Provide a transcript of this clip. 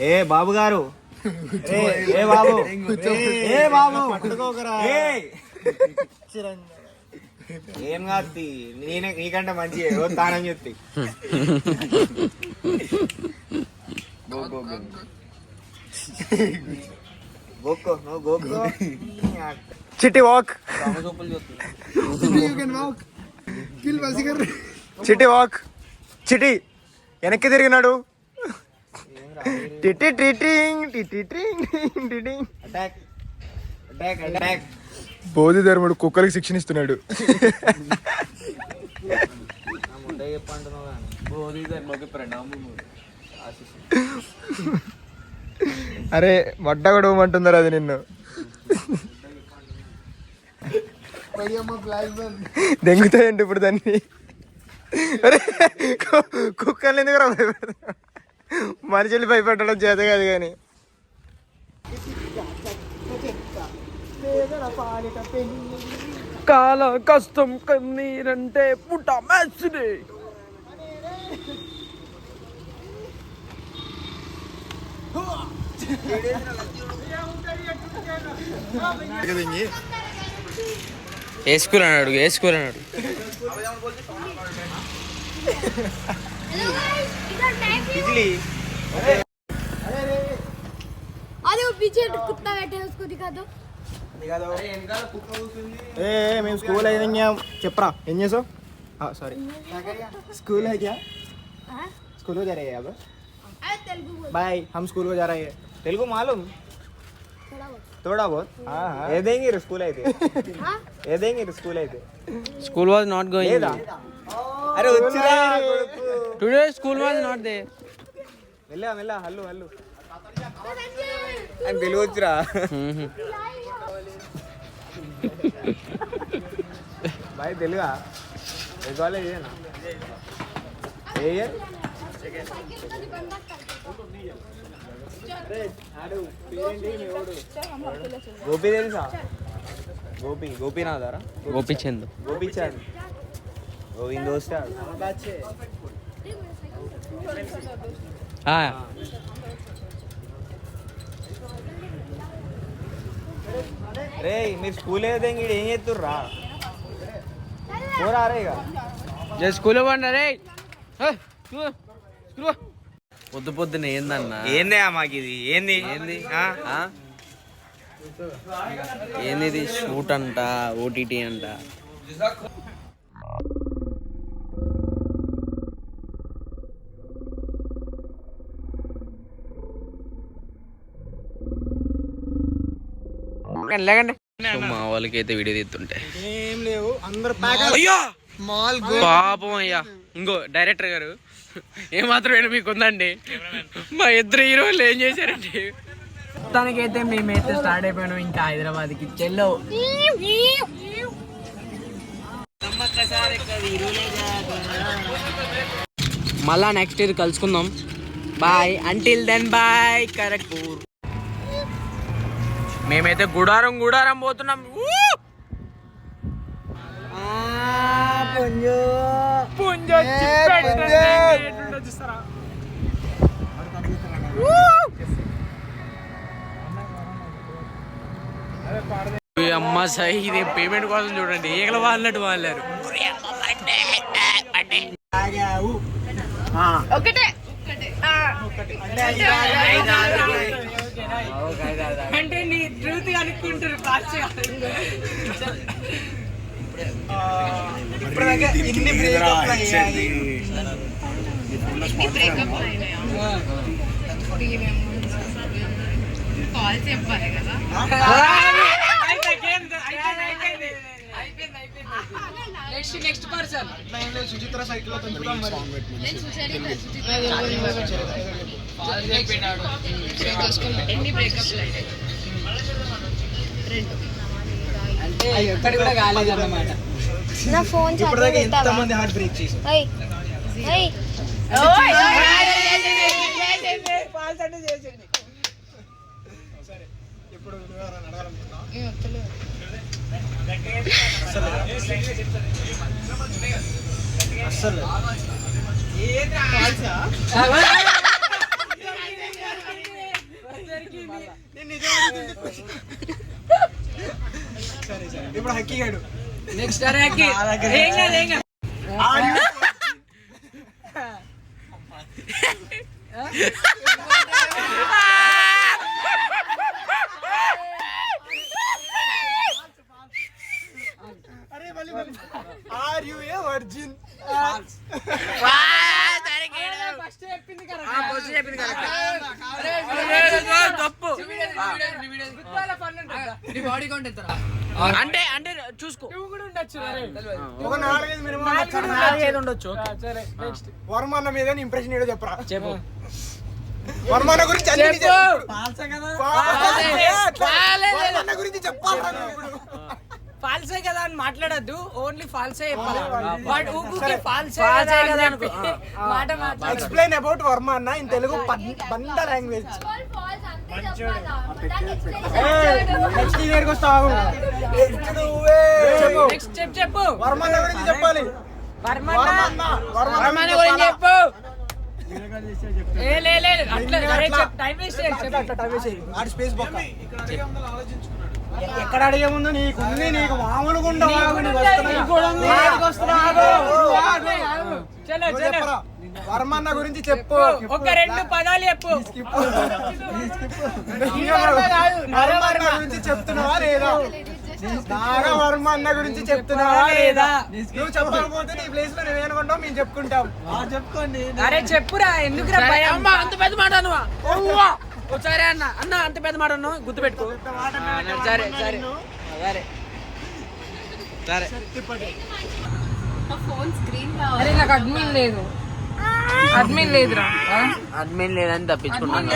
ఏ బాబు గారు, ఏ బాబు, ఏ బాబు పట్టుకోకరా. ఏం కాదు, నేనే నీకంటే మంచి రోజు తానం చెప్తి. గోక్కో నువ్వు గోక్కో. చిట్టి వాక్, చిట్టి వాక్. చిట్టి వెనక్కి తిరిగినాడు. టిటి టిటింగ్ టిటి టిటింగ్. Attack attack attack. బోధి ధర్ముడు కుక్కలకి శిక్షణ ఇస్తున్నాడు. అరే మడ్డ కూడా ఇవ్వమంటున్నారు అది నిన్ను. దెంగుతాయండి ఇప్పుడు దాన్ని. అరే కుక్కలు ఎందుకు రా భయపడతాడు? మనుషులు భయపడడం చేత కాదు కానీ. కాల కష్టం కన్నీరంటే పుట్ట మ్యాచ్డే. ఏ స్కూల్ అన్నాడు, ఏ స్కూల్ అన్నాడు. మేము స్కూల్ అయినా చెప్పరా ఏం చేసావు? సారీ स्कूल है क्या? स्कूल को जा रहे हैं अब? बाय, हम स्कूल को जा रहे हैं. तेलुगु मालूम? थोड़ा बहुत. ఏ దేంగి స్కూల్ అయితే, ఏ దేంగి స్కూల్ అయితే. School was not going. అరే వచ్చిరా Today school was not there. వెళ్ళా వెళ్ళా హల్లు హల్లు అని తెలుగు వచ్చిరా. బాయ్ తెలుగా ఏ కాలేజ్ ఏ గోపి తెలుసా? గోపి గోపీనాథారా? గోపిచంద్. గోపిచంద్ గోవింద్ దోస్తే. రే మీరు స్కూల్ ఏదేంగి ఏం చేస్తుర్రా? పోరా రే ఇక స్కూల్ రే. పొద్దు పొద్దున ఏందన్నా? ఏందే మాకు ఇది ఏంది ఏంది ఏంది ఇది? షూట్ అంట, ఓటీటీ అంట. లేకండి మా వాళ్ళకి అయితే వీడియో తీస్తుంటే ఏం లేవు అందరు. అయ్యో పాపం అయ్యా. ఇంకో డైరెక్టర్ గారు ఏమాత్రం మీకు ఉందండి. మా ఇద్దరు హీరోలు ఏం చేశారండి? మొత్తానికైతే మేమైతే స్టార్ట్ అయిపోయాను ఇంకా హైదరాబాద్కి. చెల్లో మళ్ళా నెక్స్ట్ ఇయర్ కలుసుకుందాం. Bye, until then bye Kharagpur. మేమైతే గుడారం పోతున్నాం. అమ్మ సై, ఇది పేమెంట్ కోసం చూడండి ఈగల వాళ్ళట్టు వాళ్ళారు. ఒకటే అంటే నీ ట్రూత్ అనుకుంటారు. కాల్ చెప్పాలి కదా. నెక్స్ట్ పర్సన్ సుచిత్ర సైకిల్ ఎన్ని బ్రేకప్ అంటే ఎక్కడ కూడా కాలేదు అన్నమాట. నా ఫోన్ ఎంతమంది హార్ట్ బ్రేక్ చేశారు? ఇప్పుడు అసలు సరే ఇప్పుడు హక్కీ గాడు నెక్స్ట్ అరే ఏం కాదు ఏం కాదు are you a virgin first చెప్పింది తప్పు బాడీ కౌంట్ ఎంత అంటే అంటే చూసుకో కూడా ఉండొచ్చు ఒక 4-5 మినిమం ఉండొచ్చు సరే నెక్స్ట్ వర్మన్న మీద ఇంప్రెషన్ ఏదో చెప్పరా చెప్పు వర్మన్న గురించి అన్ని చెప్పు. వర్మన్న గురించి చెప్పాలి ఫాల్సే కదా అని మాట్లాడద్దు ఓన్లీ ఫాల్సే చెప్పాలి బట్ ఊకే ఫాల్సే ఫాల్సే కదా కదా అనుకో మాట మాట్లాడు ఎక్స్ప్లెయిన్ అబౌట్ వర్మన్న ఇన్ తెలుగు బండ లాంగ్వేజ్ నెక్స్ట్ ఇయర్ కి వస్తావు చెప్పు నెక్స్ట్ చెప్పు వర్మన్న గురించి చెప్పాలి వర్మన్న గురించి చెప్పు ఏ లే లే అట్లా టైం వేస్ట్ చెప్పు ఆడి స్పేస్ బొక్క ఎక్కడ అడిగే ముందు నీకుంది నీకు మామూలుగా ఉండవు చలో చలో వర్మన్న గురించి చెప్పు ఒక 2 పదాలు చెప్పు వర్మన్న గురించి చెప్తున్నావా లేదా బాగా వర్మన్న గురించి చెప్తున్నావా లేదా నువ్వు చెప్పకపోతే నీ ప్లేస్ లో నువ్వేనుకుంటావు మేము చెప్పుకుంటాం చెప్పుకోండి అరే చెప్పురా ఎందుకురా భయం అంత పెద్ద మాట అనువా సరే అన్న అన్న అంత పెద్ద మాట అన్నావు గుర్తు పెట్టుకో సరే సరే సరే సరే ఫోన్ స్క్రీన్ అరే నాకు అడ్మిన్ లేదు అడ్మిన్ లేదురా అడ్మిన్ లేదని తప్పించుకున్నాను